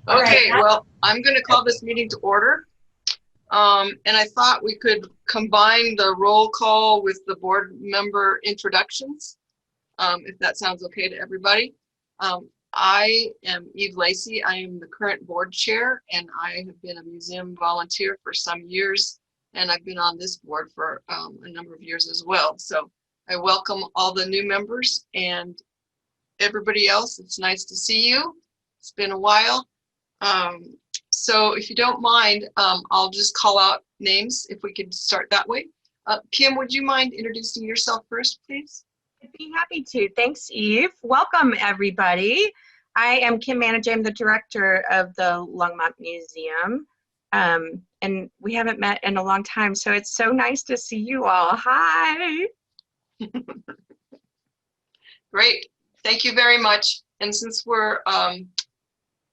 Okay, well, I'm going to call this meeting to order. And I thought we could combine the roll call with the board member introductions, if that sounds okay to everybody. I am Eve Lacey. I am the current board chair, and I have been a museum volunteer for some years, and I've been on this board for a number of years as well. So I welcome all the new members and everybody else. It's nice to see you. It's been a while. So if you don't mind, I'll just call out names if we could start that way. Kim, would you mind introducing yourself first, please? I'd be happy to. Thanks, Eve. Welcome, everybody. I am Kim Manager. I'm the director of the Longmont Museum. And we haven't met in a long time, so it's so nice to see you all. Hi. Great. Thank you very much. And since we're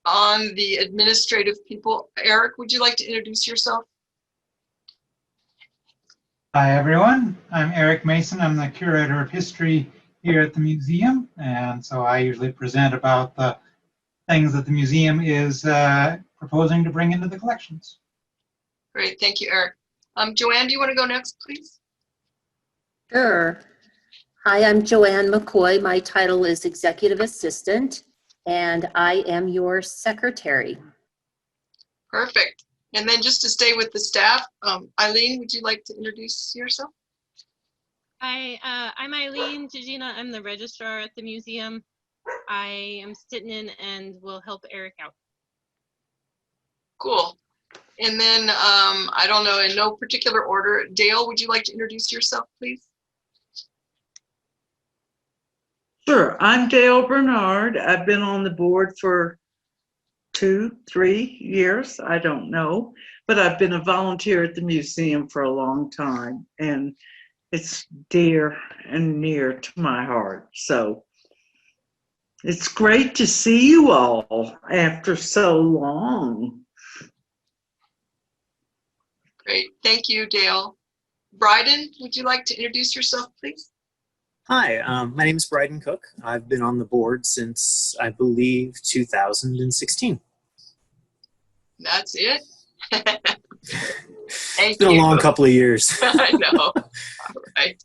on the administrative people, Eric, would you like to introduce yourself? Hi, everyone. I'm Eric Mason. I'm the curator of history here at the museum. And so I usually present about the things that the museum is proposing to bring into the collections. Great. Thank you, Eric. Joanne, do you want to go next, please? Sure. Hi, I'm Joanne McCoy. My title is Executive Assistant, and I am your secretary. Perfect. And then just to stay with the staff, Eileen, would you like to introduce yourself? Hi, I'm Eileen Gigina. I'm the registrar at the museum. I am sitting in and will help Eric out. Cool. And then, I don't know, in no particular order, Dale, would you like to introduce yourself, please? Sure. I'm Dale Bernard. I've been on the board for 2-3 years. I don't know, but I've been a volunteer at the museum for a long time, and it's dear and near to my heart. So it's great to see you all after so long. Great. Thank you, Dale. Bryden, would you like to introduce yourself, please? Hi, my name is Bryden Cook. I've been on the board since, I believe, 2016. That's it? It's been a long couple of years. I know. All right.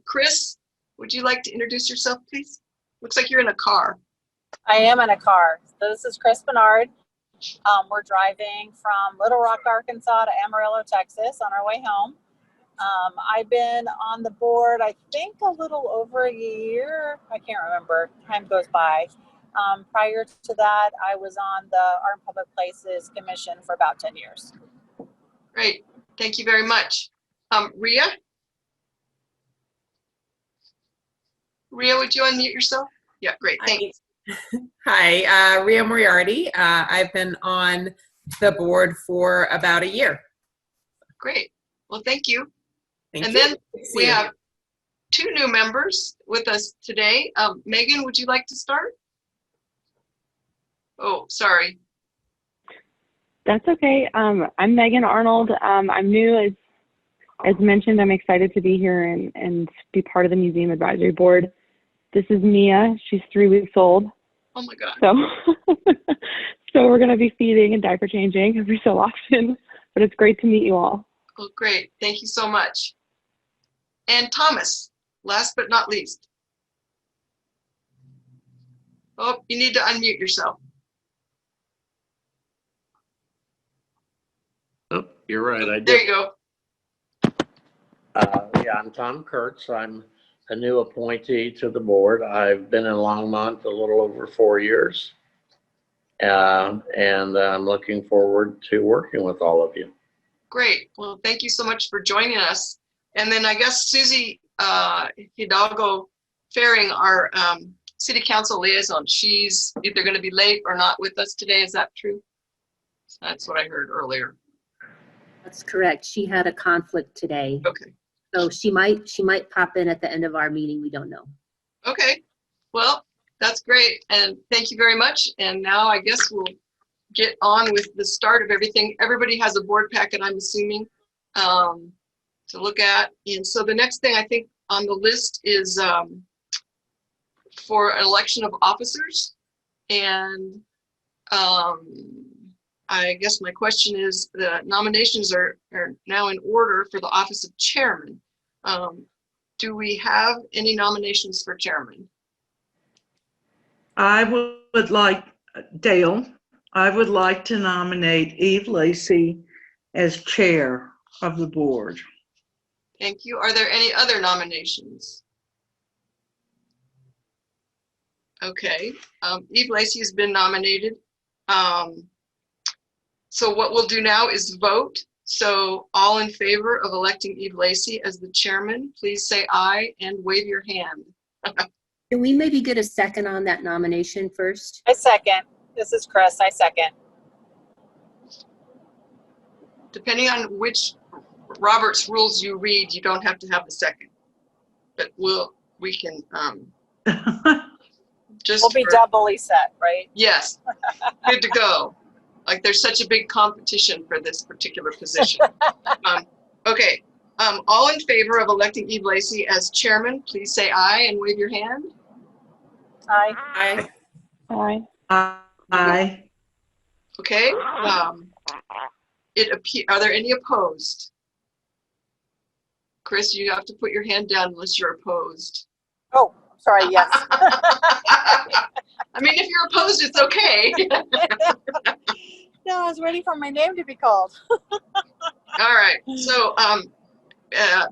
Chris, would you like to introduce yourself, please? Looks like you're in a car. I am in a car. So this is Chris Bernard. We're driving from Little Rock, Arkansas to Amarillo, Texas on our way home. I've been on the board, I think, a little over a year. I can't remember. Time goes by. Prior to that, I was on the Art and Public Places Commission for about 10 years. Great. Thank you very much. Ria? Ria, would you unmute yourself? Yeah, great. Thanks. Hi, Ria Moriarty. I've been on the board for about a year. Great. Well, thank you. Thank you. Then we have 2 new members with us today. Megan, would you like to start? Oh, sorry. That's okay. I'm Megan Arnold. I'm new. As mentioned, I'm excited to be here and be part of the Museum Advisory Board. This is Mia. She's 3 weeks old. Oh my God. So we're going to be feeding and diaper changing every so often, but it's great to meet you all. Oh, great. Thank you so much. And Thomas, last but not least. Oh, you need to unmute yourself. Oh, you're right. I did. There you go. Yeah, I'm Tom Kurtz. I'm a new appointee to the board. I've been in Longmont a little over 4 years. And I'm looking forward to working with all of you. Great. Well, thank you so much for joining us. And then I guess Susie Hidalgo Faring, our city council liaison, she's either going to be late or not with us today. Is that true? That's what I heard earlier. That's correct. She had a conflict today. Okay. So she might pop in at the end of our meeting. We don't know. Okay. Well, that's great. And thank you very much. And now I guess we'll get on with the start of everything. Everybody has a board packet, I'm assuming, to look at. And so the next thing I think on the list is for an election of officers. And I guess my question is, the nominations are now in order for the office of chairman. Do we have any nominations for chairman? I would like, Dale, I would like to nominate Eve Lacey as chair of the board. Thank you. Are there any other nominations? Okay, Eve Lacey has been nominated. So what we'll do now is vote. So all in favor of electing Eve Lacey as the chairman, please say aye and wave your hand. Can we maybe get a second on that nomination first? I second. This is Chris. I second. Depending on which Robert's rules you read, you don't have to have a second. But we can just We'll be doubly set, right? Yes, good to go. Like there's such a big competition for this particular position. Okay, all in favor of electing Eve Lacey as chairman, please say aye and wave your hand. Aye. Aye. Aye. Aye. Okay, are there any opposed? Chris, you have to put your hand down unless you're opposed. Oh, sorry, yes. I mean, if you're opposed, it's okay. No, I was waiting for my name to be called. All right, so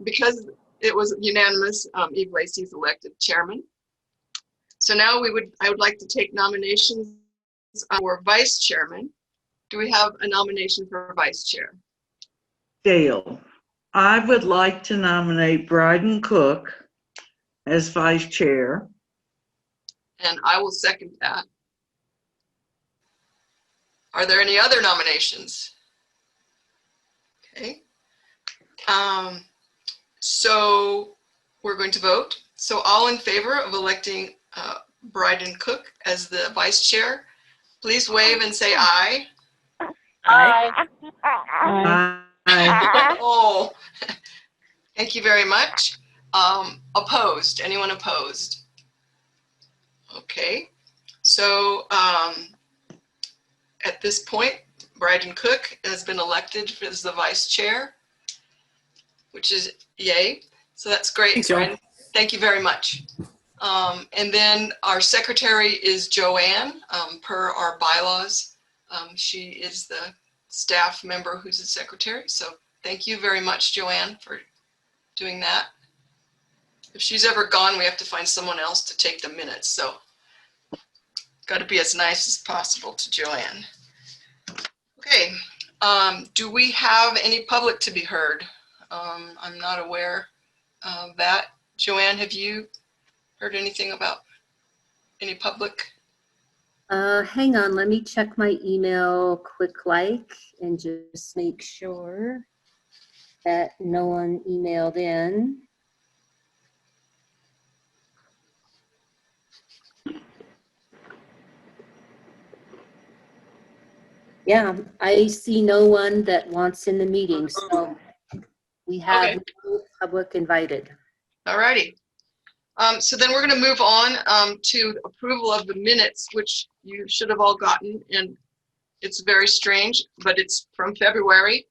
because it was unanimous, Eve Lacey is elected chairman. So now I would like to take nominations for vice chairman. Do we have a nomination for vice chair? Dale, I would like to nominate Bryden Cook as vice chair. And I will second that. Are there any other nominations? Okay. So we're going to vote. So all in favor of electing Bryden Cook as the vice chair, please wave and say aye. Aye. Aye. Oh, thank you very much. Opposed? Anyone opposed? Okay. So at this point, Bryden Cook has been elected as the vice chair, which is yay. So that's great. Thanks, Joan. Bryden. Thank you very much. And then our secretary is Joanne, per our bylaws. She is the staff member who's the secretary. So thank you very much, Joanne, for doing that. If she's ever gone, we have to find someone else to take the minutes. So got to be as nice as possible to Joanne. Okay, do we have any public to be heard? I'm not aware of that. Joanne, have you heard anything about any public? Hang on, let me check my email quick like and just make sure that no one emailed in. Yeah, I see no one that wants in the meeting, so we have Okay. no public invited. All righty. So then we're going to move on to approval of the minutes, which you should have all gotten, and it's very strange, but it's from February.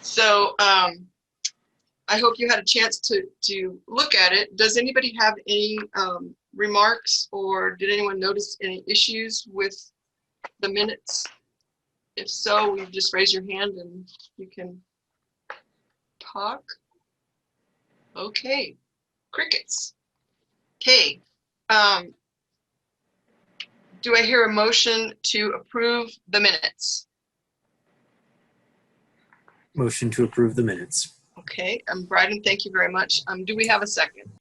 So I hope you had a chance to look at it. Does anybody have any remarks, or did anyone notice any issues with the minutes? If so, you just raise your hand and you can talk. Okay, crickets. Okay, do I hear a motion to approve the minutes? Motion to approve the minutes. Okay, Bryden, thank you very much. Do we have a second?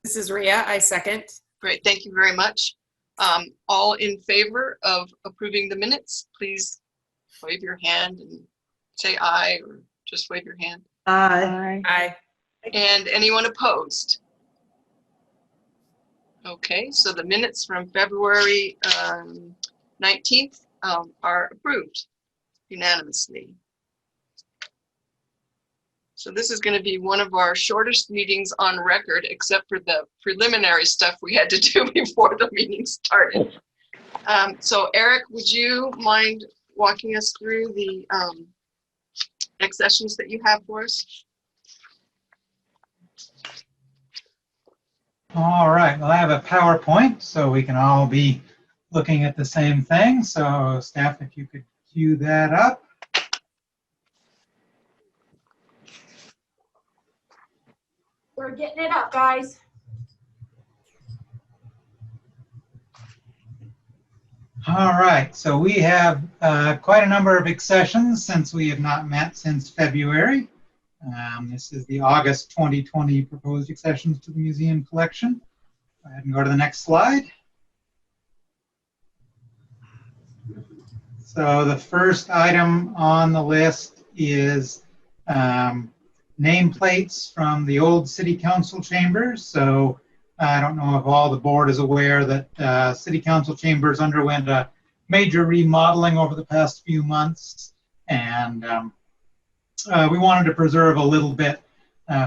This is Rhea. I second. Great, thank you very much. All in favor of approving the minutes, please wave your hand and say aye, or just wave your hand. Aye. Aye. And anyone opposed? Okay, so the minutes from February 19th are approved unanimously. So this is going to be one of our shortest meetings on record, except for the preliminary stuff we had to do before the meeting started. So Eric, would you mind walking us through the accessions that you have for us? All right, well, I have a PowerPoint, so we can all be looking at the same thing. So staff, if you could cue that up. We're getting it up, guys. All right, so we have quite a number of accessions since we have not met since February. This is the August 2020 proposed accessions to the museum collection. Go ahead and go to the next slide. So the first item on the list is nameplates from the old city council chambers. So I don't know if all the board is aware that city council chambers underwent a major remodeling over the past few months, and we wanted to preserve a little bit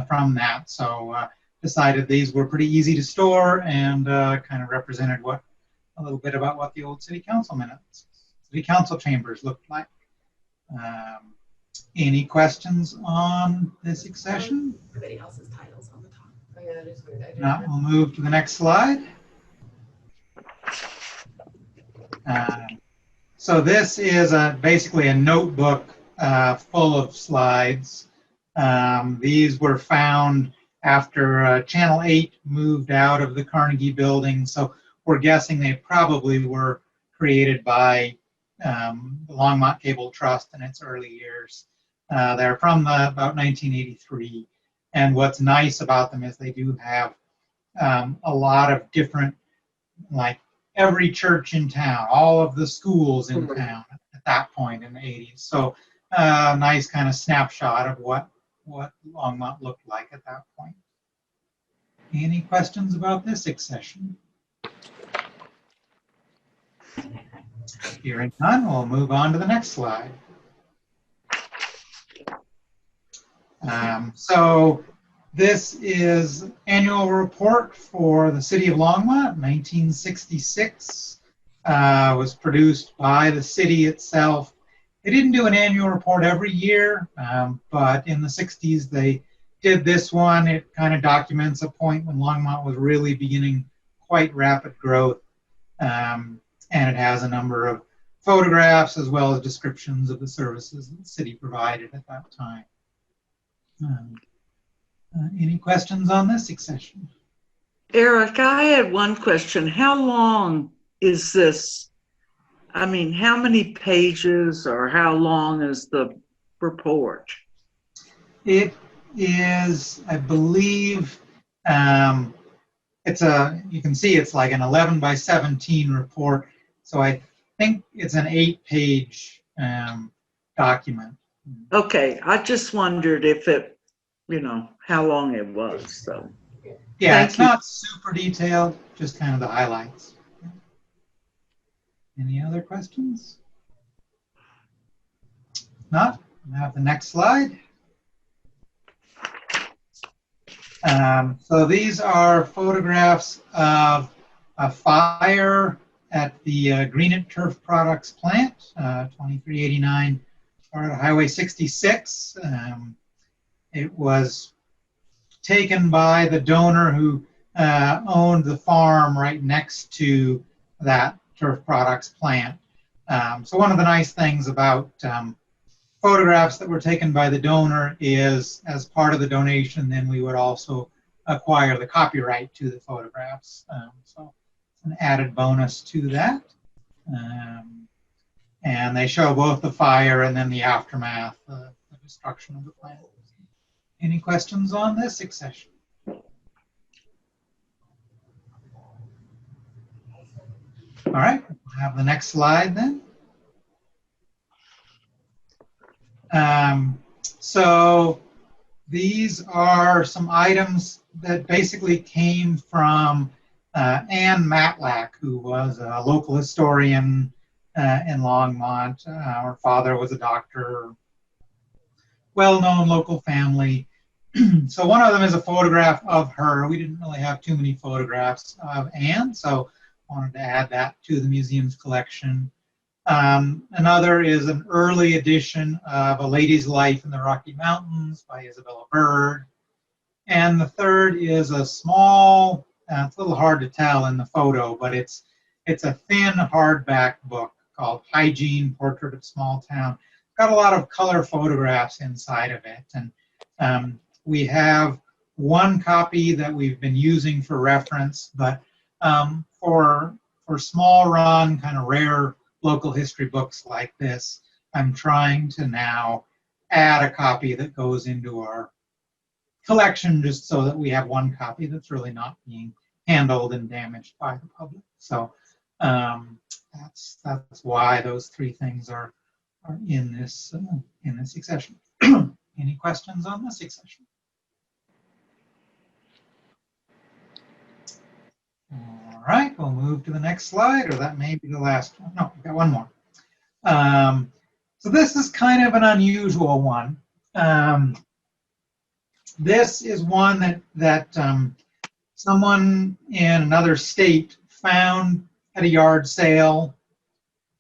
from that. So decided these were pretty easy to store and kind of represented a little bit about what the old city council chambers looked like. Any questions on this accession? Everybody else's titles on the top. Oh, yeah, that is weird. If not, we'll move to the next slide. So this is basically a notebook full of slides. These were found after Channel 8 moved out of the Carnegie building. So we're guessing they probably were created by the Longmont Cable Trust in its early years. They're from about 1983. And what's nice about them is they do have a lot of different, like every church in town, all of the schools in town at that point in the 80s. So nice kind of snapshot of what Longmont looked like at that point. Any questions about this accession? Hearing none, we'll move on to the next slide. So this is annual report for the city of Longmont, 1966. Was produced by the city itself. They didn't do an annual report every year, but in the 60s they did this one. It kind of documents a point when Longmont was really beginning quite rapid growth. And it has a number of photographs as well as descriptions of the services that the city provided at that time. Any questions on this accession? Eric, I had one question. How long is this? I mean, how many pages or how long is the report? It is, I believe, you can see it's like an 11 by 17 report. So I think it's an 8-page document. Okay, I just wondered if it, how long it was. So yeah, it's not super detailed, just kind of the highlights. Any other questions? Not? I have the next slide. So these are photographs of a fire at the Greenit Turf Products plant, 2389 Highway 66. It was taken by the donor who owned the farm right next to that turf products plant. So one of the nice things about photographs that were taken by the donor is, as part of the donation, then we would also acquire the copyright to the photographs. So it's an added bonus to that. And they show both the fire and then the aftermath, the destruction of the plant. Any questions on this accession? All right, we'll have the next slide then. So these are some items that basically came from Anne Matlack, who was a local historian in Longmont. Her father was a doctor. well-known local family. So one of them is a photograph of her. We didn't really have too many photographs of Anne, so wanted to add that to the museum's collection. Another is an early edition of A Lady's Life in the Rocky Mountains by Isabella Bird. And the third is a small, it's a little hard to tell in the photo, but it's a thin hardback book called Hygiene, Portrait of Small Town. Got a lot of color photographs inside of it. And we have one copy that we've been using for reference, but for small run, kind of rare local history books like this, I'm trying to now add a copy that goes into our collection just so that we have one copy that's really not being handled and damaged by the public. So that's why those three things are in this succession. Any questions on this succession? All right, we'll move to the next slide, or that may be the last one. No, we've got one more. So this is kind of an unusual one. This is one that someone in another state found at a yard sale,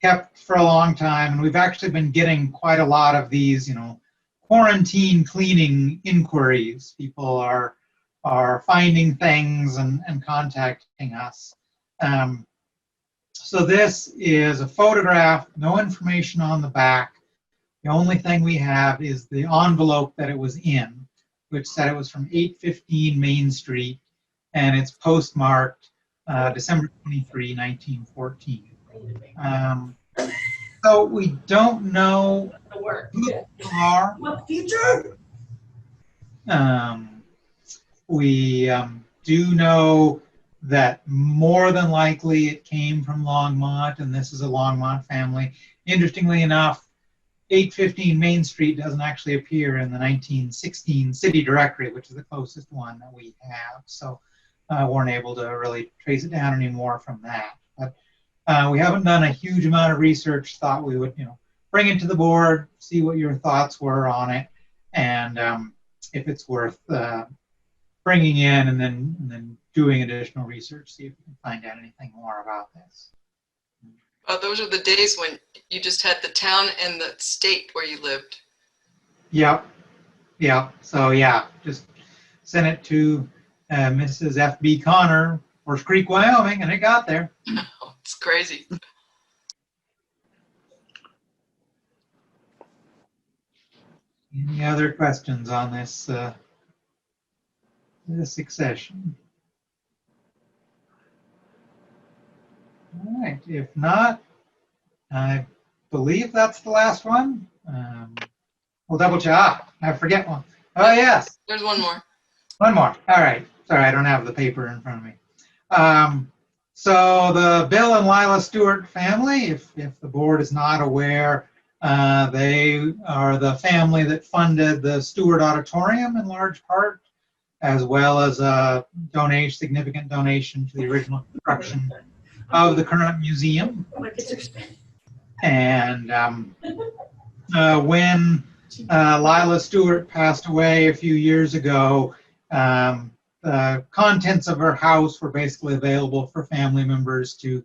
kept for a long time, and we've actually been getting quite a lot of these, quarantine cleaning inquiries. People are finding things and contacting us. So this is a photograph, no information on the back. The only thing we have is the envelope that it was in, which said it was from 815 Main Street, and it's postmarked December 23, 1914. So we don't know who they are. We do know that more than likely it came from Longmont, and this is a Longmont family. Interestingly enough, 815 Main Street doesn't actually appear in the 1916 city directory, which is the closest one that we have. So weren't able to really trace it down anymore from that. But we haven't done a huge amount of research. Thought we would, bring it to the board, see what your thoughts were on it, and if it's worth bringing in and then doing additional research, see if we can find out anything more about this. Those are the days when you just had the town and the state where you lived. Yep. So yeah, just sent it to Mrs. F.B. Connor, Horse Creek, Wyoming, and it got there. Oh, it's crazy. Any other questions on this this succession? All right, if not, I believe that's the last one. We'll double check. I forget one. Oh, yes. There's one more. One more. All right. Sorry, I don't have the paper in front of me. So the Bill and Lila Stewart family, if the board is not aware, they are the family that funded the Stewart Auditorium in large part, as well as a significant donation to the original construction of the current museum. And when Lila Stewart passed away a few years ago, the contents of her house were basically available for family members to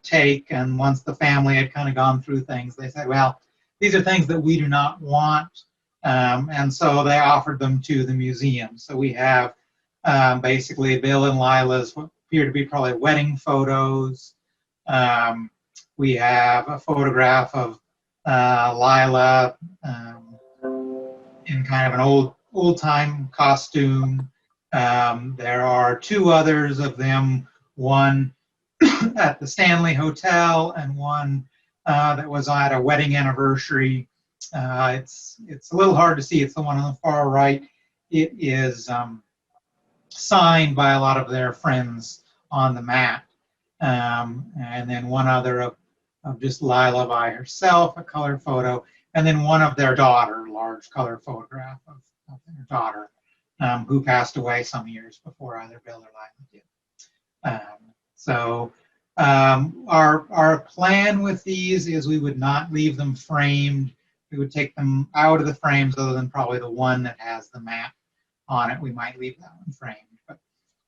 take. And once the family had kind of gone through things, they said, well, these are things that we do not want. And so they offered them to the museum. So we have basically Bill and Lila's what appear to be probably wedding photos. We have a photograph of Lila in kind of an old-time costume. There are two others of them, one at the Stanley Hotel and one that was at a wedding anniversary. It's a little hard to see. It's the one on the far right. It is signed by a lot of their friends on the mat. And then one other of just Lila by herself, a color photo, and then one of their daughter, large color photograph of their daughter, who passed away some years before either Bill or Lila did. Our plan with these is we would not leave them framed. we would take them out of the frames, other than probably the one that has the map on it. We might leave that one framed, but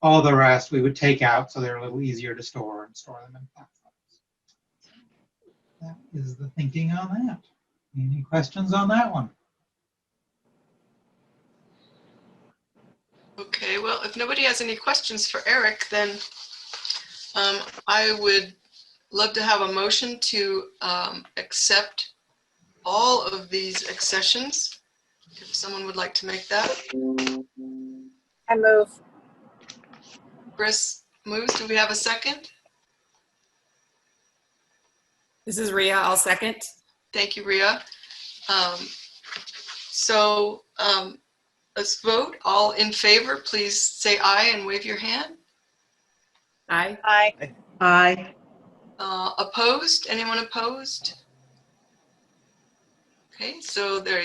all the rest we would take out so they're a little easier to store and store them in pamphlets. That is the thinking on that. Any questions on that one? Okay, well, if nobody has any questions for Eric, then I would love to have a motion to accept all of these accessions. If someone would like to make that. I move. Chris moves. Do we have a second? This is Rhea. I'll second. Thank you, Rhea. Let's vote. All in favor, please say aye and wave your hand. Aye. Aye. Aye. Opposed? Anyone opposed? Okay, so there are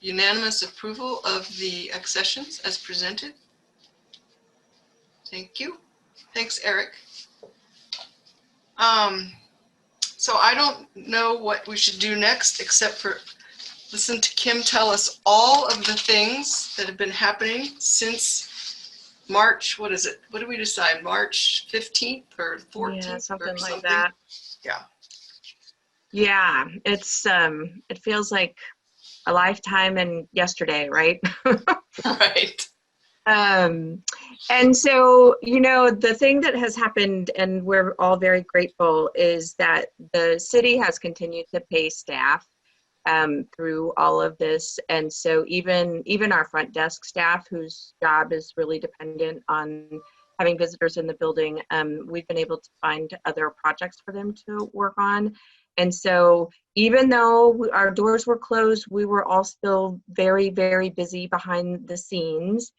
unanimous approval of the accessions as presented. Thank you. Thanks, Eric. So I don't know what we should do next except for listen to Kim tell us all of the things that have been happening since March. What is it? What did we decide? March 15th or 14th? Yeah, something or like that. Yeah. Yeah, it's it feels like a lifetime and yesterday, right? Right. And so, you know, the thing that has happened, and we're all very grateful, is that the city has continued to pay staff through all of this. And so even our front desk staff, whose job is really dependent on having visitors in the building, we've been able to find other projects for them to work on. And so even though our doors were closed, we were all still very, very busy behind the scenes.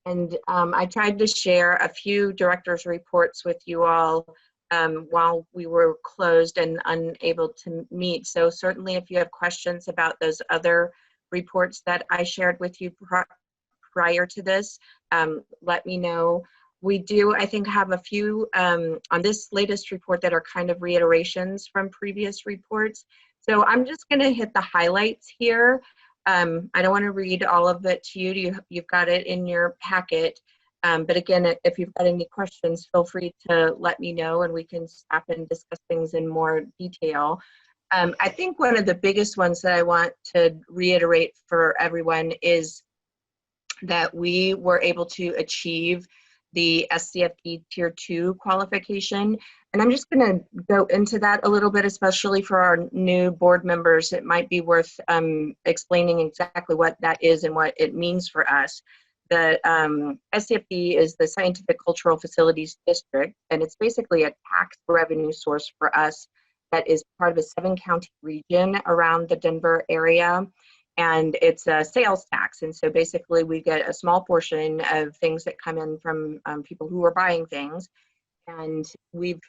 And I tried to share a few directors' reports with you all while we were closed and unable to meet. So certainly if you have questions about those other reports that I shared with you prior to this, let me know. We do, I think, have a few on this latest report that are kind of reiterations from previous reports. So I'm just going to hit the highlights here. I don't want to read all of it to you. You've got it in your packet. But again, if you've got any questions, feel free to let me know and we can stop and discuss things in more detail. I think one of the biggest ones that I want to reiterate for everyone is that we were able to achieve the SCFD Tier 2 qualification. And I'm just going to go into that a little bit, especially for our new board members. It might be worth explaining exactly what that is and what it means for us. The SCFD is the Scientific Cultural Facilities District, and it's basically a tax revenue source for us that is part of a 7-county region around the Denver area. And it's a sales tax. And so basically we get a small portion of things that come in from people who are buying things. And we've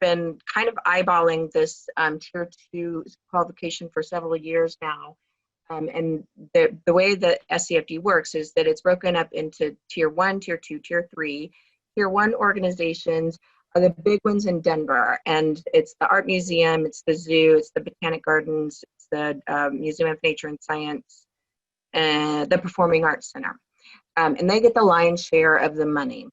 been kind of eyeballing this Tier 2 qualification for several years now. And the way that SCFD works is that it's broken up into Tier 1, Tier 2, Tier 3. Tier 1 organizations are the big ones in Denver, and it's the Art Museum, it's the Zoo, it's the Botanic Gardens, it's the Museum of Nature and Science, and the Performing Arts Center. And they get the lion's share of the money.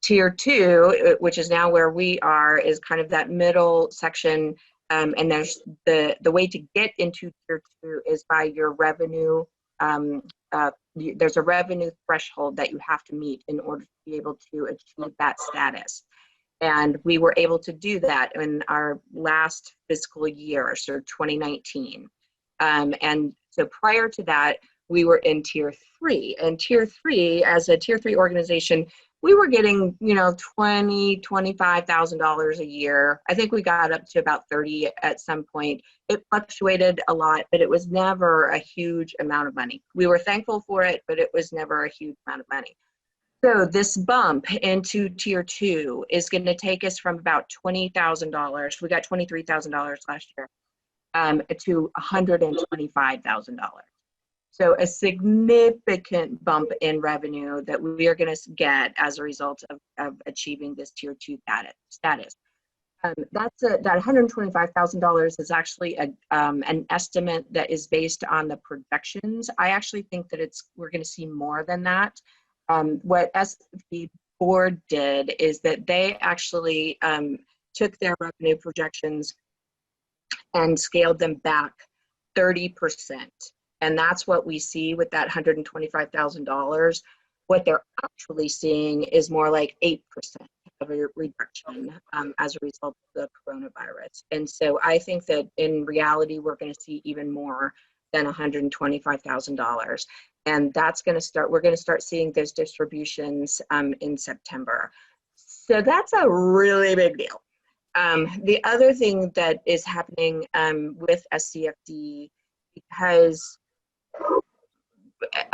Tier 2, which is now where we are, is kind of that middle section, and there's the way to get into Tier 2 is by your revenue. There's a revenue threshold that you have to meet in order to be able to achieve that status. And we were able to do that in our last fiscal year, so 2019. And so prior to that, we were in Tier 3. And Tier 3, as a Tier 3 organization, we were getting, you know, $20,000, $25,000 a year. I think we got up to about 30 at some point. It fluctuated a lot, but it was never a huge amount of money. We were thankful for it, but it was never a huge amount of money. So this bump into Tier 2 is going to take us from about $20,000. We got $23,000 last year to $125,000. So a significant bump in revenue that we are going to get as a result of achieving this Tier 2 status. That $125,000 is actually an estimate that is based on the projections. I actually think that we're going to see more than that. What the board did is that they actually took their revenue projections and scaled them back 30%. And that's what we see with that $125,000. What they're actually seeing is more like 8% of a reduction as a result of the coronavirus. And so I think that in reality, we're going to see even more than $125,000. And that's going to start, we're going to start seeing those distributions in September. So that's a really big deal. The other thing that is happening with SCFD, because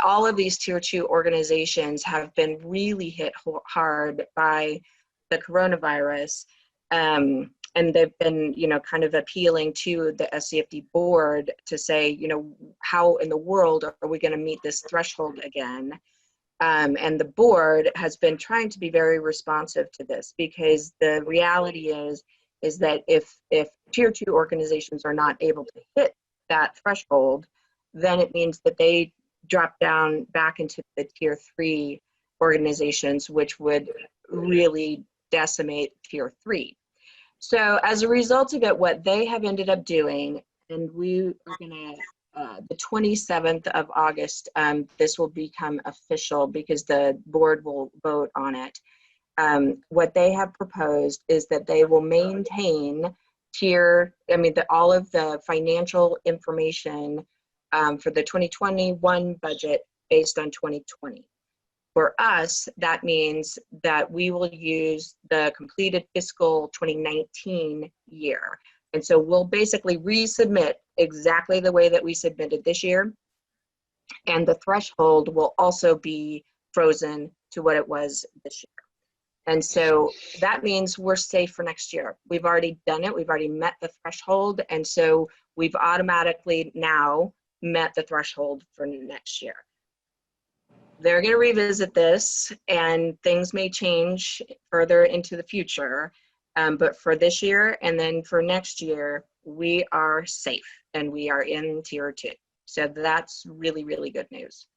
all of these tier 2 organizations have been really hit hard by the coronavirus, and they've been, kind of appealing to the SCFD board to say, how in the world are we going to meet this threshold again? And the board has been trying to be very responsive to this, because the reality is that if tier 2 organizations are not able to hit that threshold, then it means that they drop down back into the tier 3 organizations, which would really decimate tier 3. So as a result of it, what they have ended up doing, and we are gonna, the 27th of August, this will become official because the board will vote on it. What they have proposed is that they will maintain all of the financial information for the 2021 budget based on 2020. For us, that means that we will use the completed fiscal 2019 year. And so we'll basically resubmit exactly the way that we submitted this year. And the threshold will also be frozen to what it was this year. And so that means we're safe for next year. We've already done it. We've already met the threshold. And so we've automatically now met the threshold for next year. They're going to revisit this, and things may change further into the future. But for this year and then for next year, we are safe and we are in tier 2. So that's really, really good news.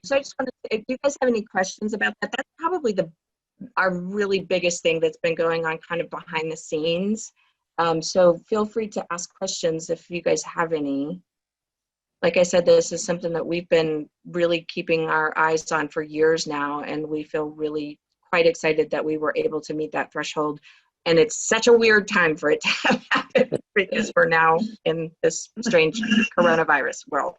So I just wanted to, if you guys have any questions about that, that's probably our really biggest thing that's been going on kind of behind the scenes. So feel free to ask questions if you guys have any. Like I said, this is something that we've been really keeping our eyes on for years now, and we feel really quite excited that we were able to meet that threshold. And it's such a weird time for it to have happened because we're now in this strange coronavirus world.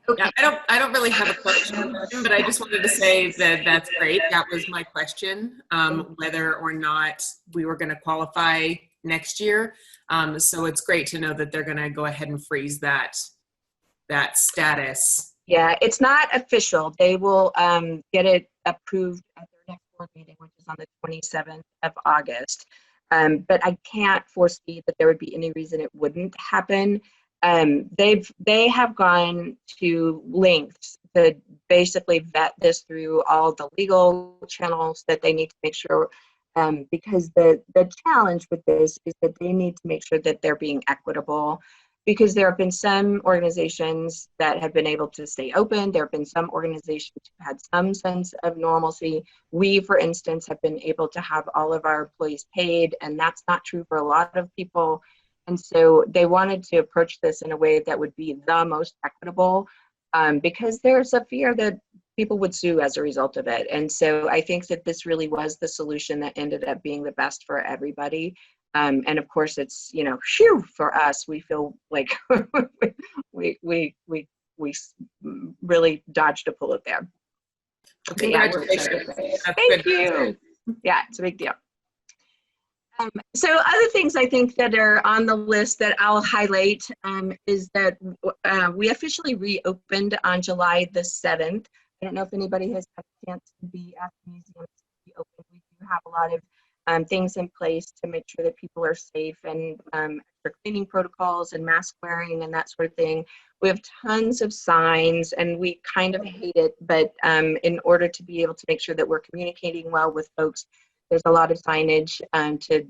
Okay. Yeah, I don't really have a question, but I just wanted to say that that's great. That was my question, whether or not we were going to qualify next year. So it's great to know that they're going to go ahead and freeze that status. Yeah, it's not official. They will get it approved at their next board meeting, which is on the 27th of August. But I can't foresee that there would be any reason it wouldn't happen. They have gone to lengths to basically vet this through all the legal channels that they need to make sure, because the challenge with this is that they need to make sure that they're being equitable, because there have been some organizations that have been able to stay open. There have been some organizations who had some sense of normalcy. We, for instance, have been able to have all of our employees paid, and that's not true for a lot of people. And so they wanted to approach this in a way that would be the most equitable, because there's a fear that people would sue as a result of it. And so I think that this really was the solution that ended up being the best for everybody. And of course, it's, phew, for us, we feel like we really dodged a bullet there. Okay, Yeah, congratulations. Thank you. Yeah, it's a big deal. So other things I think that are on the list that I'll highlight is that we officially reopened on July the 7th. I don't know if anybody has had a chance to be at the museum to be open. We do have a lot of things in place to make sure that people are safe, and extra cleaning protocols and mask wearing and that sort of thing. We have tons of signs, and we kind of hate it, but in order to be able to make sure that we're communicating well with folks, There's a lot of signage to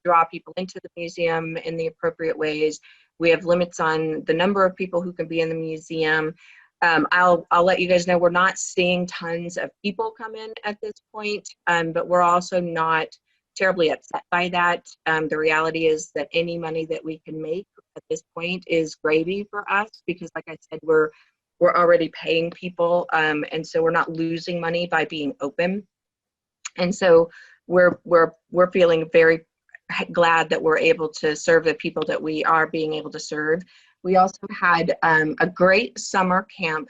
draw people into the museum in the appropriate ways. We have limits on the number of people who can be in the museum. I'll let you guys know we're not seeing tons of people come in at this point, but we're also not terribly upset by that. The reality is that any money that we can make at this point is gravy for us, because like I said, we're already paying people, and so we're not losing money by being open. And so we're feeling very glad that we're able to serve the people that we are being able to serve. We also had a great summer camp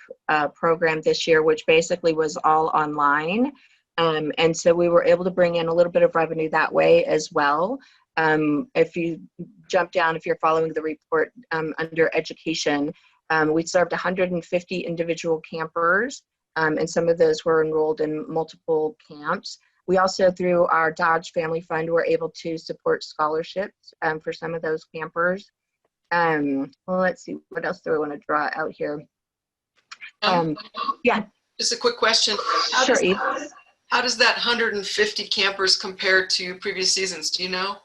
program this year, which basically was all online. And so we were able to bring in a little bit of revenue that way as well. If you jump down, if you're following the report under education, we served 150 individual campers, and some of those were enrolled in multiple camps. We also, through our Dodge Family Fund, were able to support scholarships for some of those campers. Well, let's see, what else do I want to draw out here? Yeah. Just a quick question. Sure, Eve. How does that 150 campers compare to previous seasons? Do you know?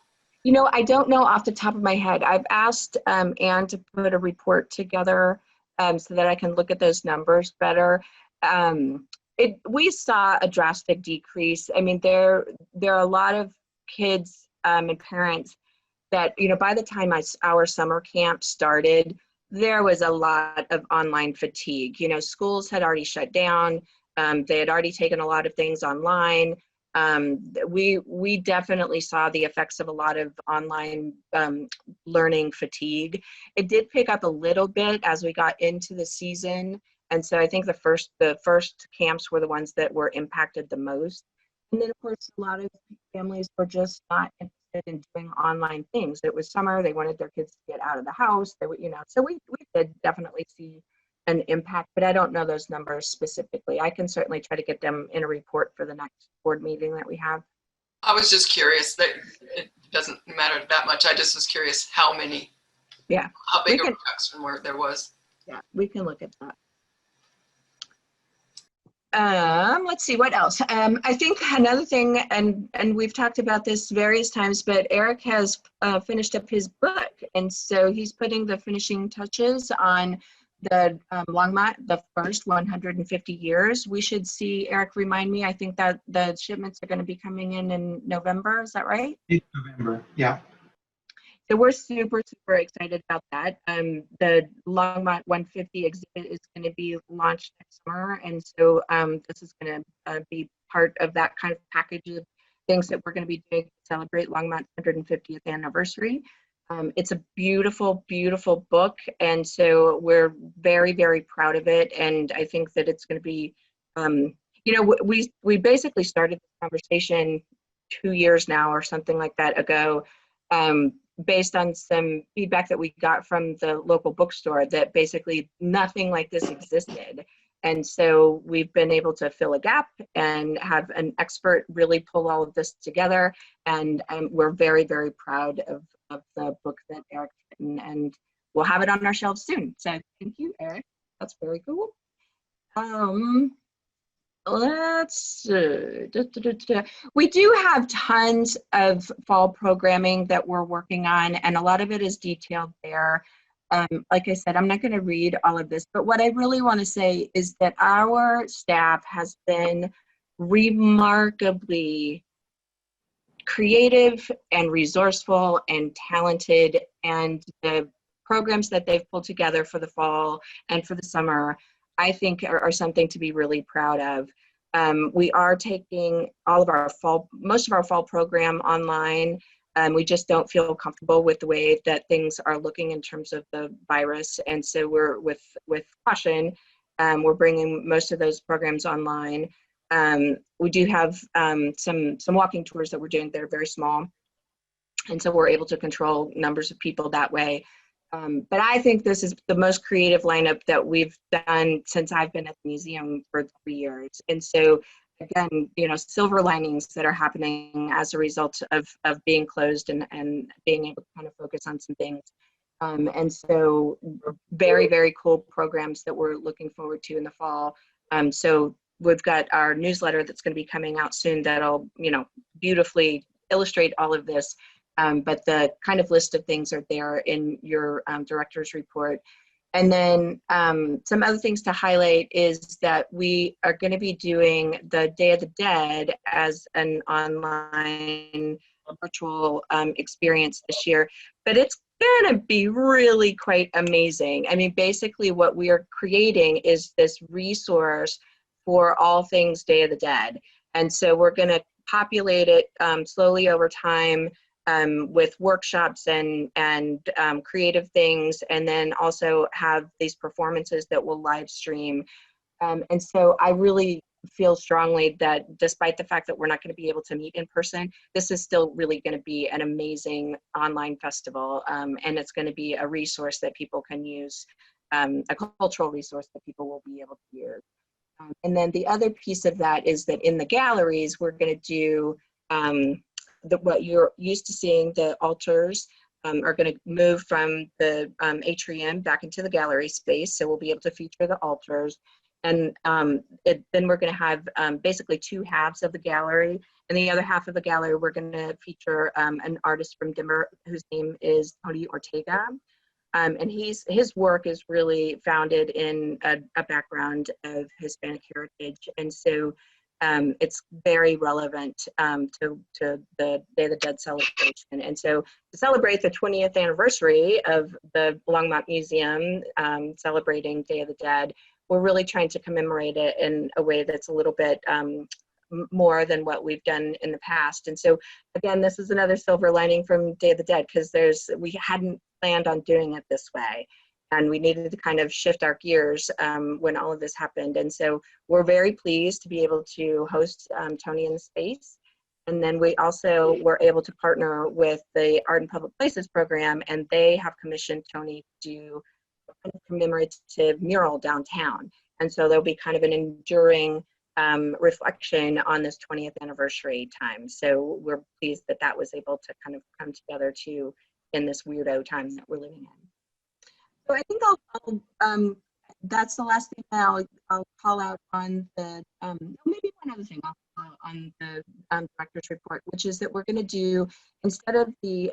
You know, I don't know off the top of my head. I've asked Anne to put a report together so that I can look at those numbers better. We saw a drastic decrease. I mean, there are a lot of kids and parents that, you know, by the time our summer camp started, there was a lot of online fatigue. You know, schools had already shut down. They had already taken a lot of things online. We definitely saw the effects of a lot of online learning fatigue. It did pick up a little bit as we got into the season. And so I think the first camps were the ones that were impacted the most. And then of course, a lot of families were just not interested in doing online things. It was summer, they wanted their kids to get out of the house. They were, you know, so we did definitely see an impact, but I don't know those numbers specifically. I can certainly try to get them in a report for the next board meeting that we have. I was just curious. That it doesn't matter that much. I just was curious how many. Yeah. How big of a reduction where there was. Yeah, we can look at that. Let's see, what else? I think another thing, and we've talked about this various times, but Eric has finished up his book. And so he's putting the finishing touches on the Longmont, the first 150 years. We should see, Eric, remind me, I think that the shipments are going to be coming in November. Is that right? It's November, yeah. So we're super, super excited about that. The Longmont 150 exhibit is going to be launched next summer. And so this is going to be part of that kind of package of things that we're going to be doing to celebrate Longmont's 150th anniversary. It's a beautiful, beautiful book. And so we're very, very proud of it. And I think that it's going to be, you know, we basically started this conversation 2 years now or something like that ago, based on some feedback that we got from the local bookstore that basically nothing like this existed. And so we've been able to fill a gap and have an expert really pull all of this together. And we're very, very proud of the book that Eric's written, and we'll have it on our shelves soon. So thank you, Eric. That's very cool. Let's we do have tons of fall programming that we're working on, and a lot of it is detailed there. Like I said, I'm not going to read all of this, but what I really want to say is that our staff has been remarkably creative and resourceful and talented, and the programs that they've pulled together for the fall and for the summer, I think are something to be really proud of. We are taking most of our fall program online. We just don't feel comfortable with the way that things are looking in terms of the virus. And so we're with caution, we're bringing most of those programs online. We do have some walking tours that we're doing that are very small. And so we're able to control numbers of people that way. But I think this is the most creative lineup that we've done since I've been at the museum for 3 years. And so again, you know, silver linings that are happening as a result of being closed and being able to kind of focus on some things. And so very, very cool programs that we're looking forward to in the fall. So we've got our newsletter that's going to be coming out soon that'll, you know, beautifully illustrate all of this. But the kind of list of things are there in your director's report. And then some other things to highlight is that we are going to be doing the Day of the Dead as an online virtual experience this year, but it's going to be really quite amazing. I mean, basically what we are creating is this resource for all things Day of the Dead. And so we're going to populate it slowly over time with workshops and creative things, and then also have these performances that will live stream. And so I really feel strongly that despite the fact that we're not going to be able to meet in person, this is still really going to be an amazing online festival. And it's going to be a resource that people can use, a cultural resource that people will be able to use. And then the other piece of that is that in the galleries, we're going to do what you're used to seeing, the altars are going to move from the atrium back into the gallery space. So we'll be able to feature the altars. And then we're going to have basically two halves of the gallery. And the other half of the gallery, we're going to feature an artist from Denver whose name is Tony Ortega. And his work is really founded in a background of Hispanic heritage. And so it's very relevant to the Day of the Dead celebration. And so to celebrate the 20th anniversary of the Longmont Museum celebrating Day of the Dead, we're really trying to commemorate it in a way that's a little bit more than what we've done in the past. And so again, this is another silver lining from Day of the Dead, because we hadn't planned on doing it this way. And we needed to kind of shift our gears when all of this happened. And so we're very pleased to be able to host Tony in the space. And then we also were able to partner with the Art in Public Places program, and they have commissioned Tony to do a commemorative mural downtown. And so there'll be kind of an enduring reflection on this 20th anniversary time. So we're pleased that that was able to kind of come together too in this weirdo time that we're living in. So I think that's the last thing that I'll call out on the, maybe one other thing I'll call out on the director's report, which is that we're going to do, instead of the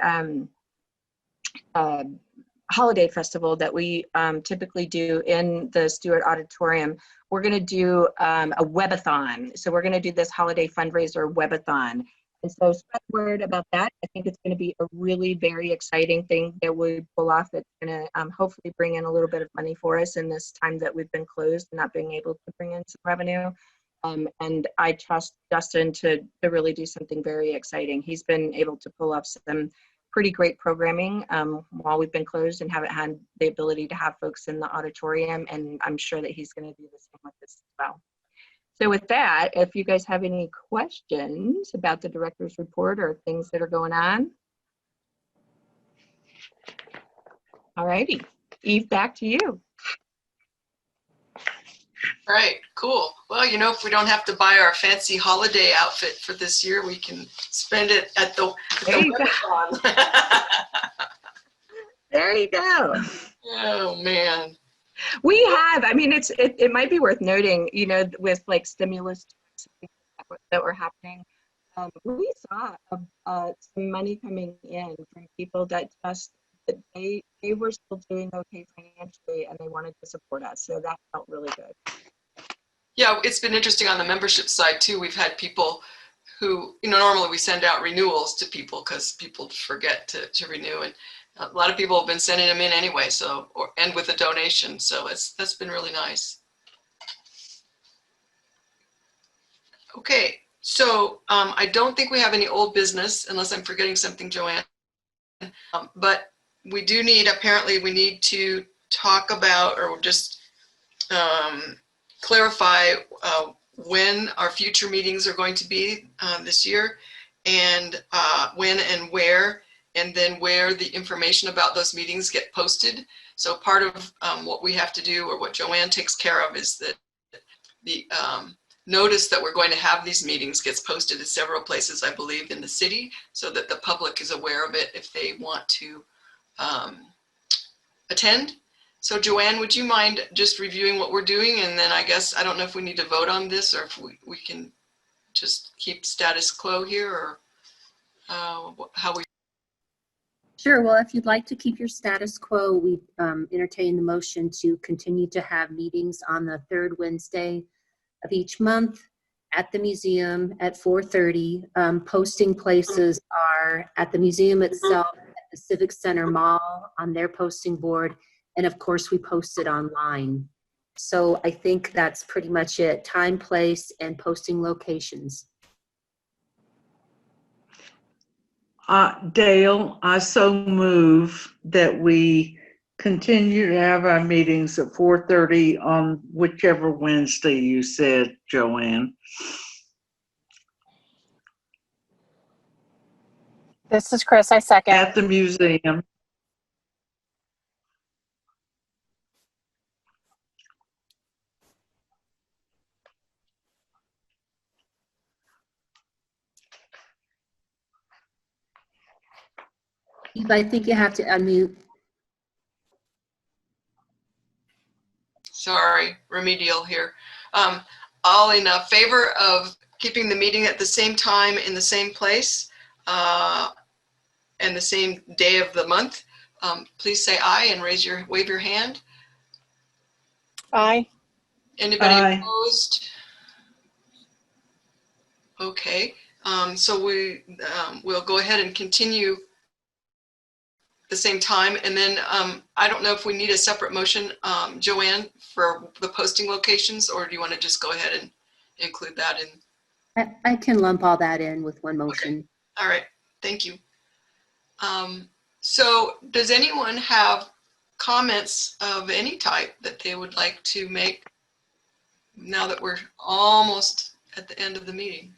holiday festival that we typically do in the Stewart Auditorium, we're going to do a webathon. So we're going to do this holiday fundraiser webathon. And so spread the word about that. I think it's going to be a really very exciting thing that we pull off that's going to hopefully bring in a little bit of money for us in this time that we've been closed and not being able to bring in some revenue. And I trust Justin to really do something very exciting. He's been able to pull off some pretty great programming while we've been closed and haven't had the ability to have folks in the auditorium. And I'm sure that he's going to do the same with this as well. So with that, if you guys have any questions about the director's report or things that are going on. All righty, Eve, back to you. All right, cool. Well, you know, if we don't have to buy our fancy holiday outfit for this year, we can spend it at the webathon. There you go. Oh man. We have, I mean, it might be worth noting, you know, with like stimulus that were happening, we saw some money coming in from people that just, that they were still doing okay financially and they wanted to support us. So that felt really good. Yeah, it's been interesting on the membership side too. We've had people who, you know, normally we send out renewals to people because people forget to renew, and a lot of people have been sending them in anyway, so, and with a donation, so that's been really nice. Okay, so I don't think we have any old business, unless I'm forgetting something, Joanne. But we do need, apparently we need to talk about, or just clarify when our future meetings are going to be this year, and when and where, and then where the information about those meetings get posted. So part of what we have to do, or what Joanne takes care of, is that the notice that we're going to have these meetings gets posted at several places, I believe, in the city, so that the public is aware of it if they want to attend. So Joanne, would you mind just reviewing what we're doing? And then I guess, I don't know if we need to vote on this or if we can just keep status quo here, or how we. Sure. Well, if you'd like to keep your status quo, we entertain the motion to continue to have meetings on the third Wednesday of each month at the museum at 4:30. Posting places are at the museum itself, at the Civic Center Mall on their posting board, and of course we post it online. So I think that's pretty much it. Time, place, and posting locations. Dale, I so move that we continue to have our meetings at 4:30 on whichever Wednesday you said, Joanne. This is Chris. I second. At the museum. Eve, I think you have to unmute. Sorry, remedial here. All in favor of keeping the meeting at the same time in the same place and the same day of the month, please say aye and wave your hand. Aye. Anybody Aye. opposed? Okay, so we'll go ahead and continue the same time, and then I don't know if we need a separate motion, Joanne, for the posting locations, or do you want to just go ahead and include that in? I can lump all that in with one motion. Okay. All right, thank you. So does anyone have comments of any type that they would like to make now that we're almost at the end of the meeting?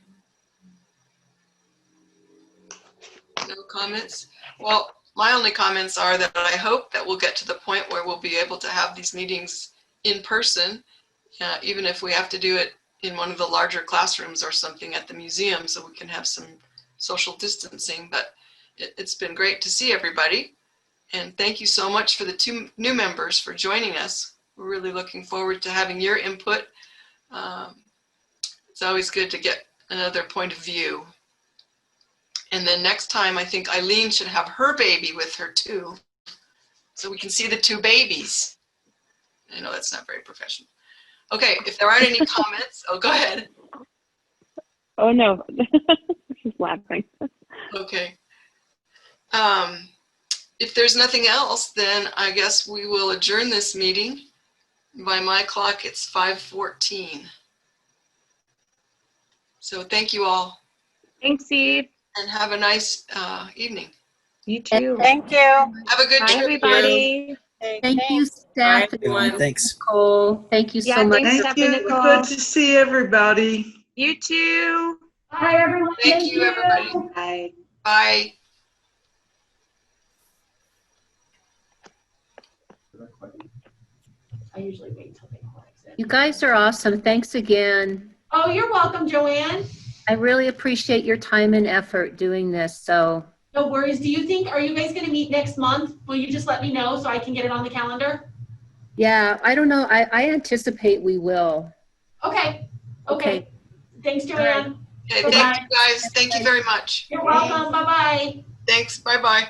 No comments? Well, my only comments are that I hope that we'll get to the point where we'll be able to have these meetings in person, even if we have to do it in one of the larger classrooms or something at the museum, so we can have some social distancing. But it's been great to see everybody. And thank you so much for the 2 new members for joining us. We're really looking forward to having your input. It's always good to get another point of view. And then next time, I think Eileen should have her baby with her too, so we can see the 2 babies. I know that's not very professional. Okay, if there aren't any comments, go ahead. Oh, no. She's laughing. Okay. If there's nothing else, then I guess we will adjourn this meeting. By my clock, it's 5:14. So thank you all. Thanks, Eve. And have a nice evening. You too. Thank you. Have a good Bye, trip. everybody. Thank you, staff. Bye, everyone. Thanks. Nicole. Thank you so Yeah, much. thanks, Thank Steph and you. Nicole. Good to see everybody. You too. Bye, everyone. Thank you, everybody. Bye. Bye. I usually wait till they call exit. You guys are awesome. Thanks again. Oh, you're welcome, Joanne. I really appreciate your time and effort doing this. So No worries. Are you guys going to meet next month? Will you just let me know so I can get it on the calendar? yeah, I don't know. I anticipate we will. Okay. Okay. Thanks, Joanne. Okay, Bye-bye. thank you guys. Thank you very much. You're welcome. Bye-bye. Thanks. Bye-bye.